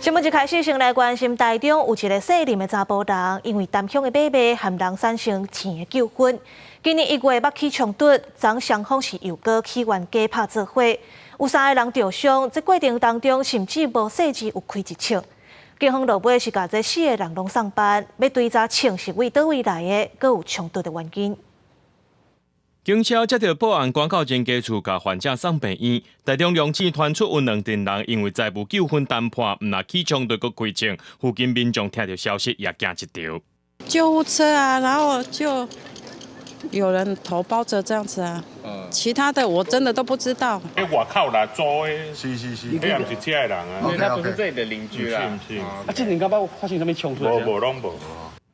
新闻一开始，先来关心台中有一个适龄的查甫人，因为单向的买卖和人产生钱的纠纷。今年1月捌起冲突，昨双方是又搁起冤家拍做伙，有3个人受伤。这过程当中，甚至无细致有开一枪。警方落尾是把这4个人拢送办，要追查枪是为倒位来的，搁有冲突的原因。 警车接到报案，赶到人家厝，甲患者送病院。台中龙井传出有2阵人因为债务纠纷谈判，唔若起冲突，搁开枪。附近民众听到消息也惊一跳。救护车啊，然后就有人头包着这样子啊。其他的我真的都不知道。外口啦租的，是，那也不是这的人啊。所以他不是这里的邻居啦。是。啊，这年刚把发生什么冲突？无拢无。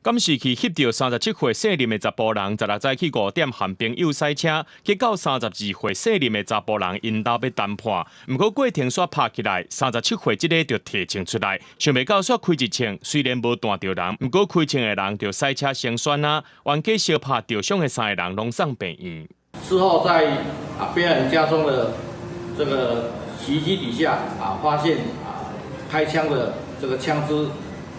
监视器翕到37岁适龄的查甫人，16早起5点和朋友赛车，结果32岁适龄的查甫人因兜要谈判，不过过程煞拍起来，37岁这个就提枪出来，想袂到煞开一枪，虽然无弹到人，不过开枪的人就赛车先选啊，冤家相拍受伤的3个人拢送病院。事后在被害人家中的这个洗衣机底下发现开枪的这个枪支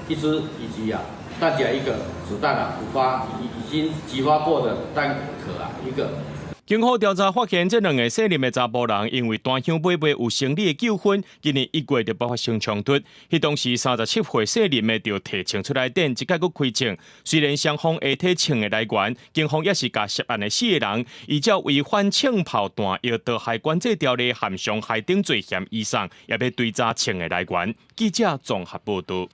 1支以及弹夹1个，子弹5发，已经击发过的弹壳1个。警方调查发现，这2个适龄的查甫人因为单向买卖有生理的纠纷，今年1月就爆发生冲突。迄当时37岁适龄的就提枪出来电，一解佫开枪。虽然双方下体枪的来源，警方也是甲涉案的4个人，依照违反枪炮弹药刀害管制条例含伤害等罪嫌以上，也要追查枪的来源。记者综合报道。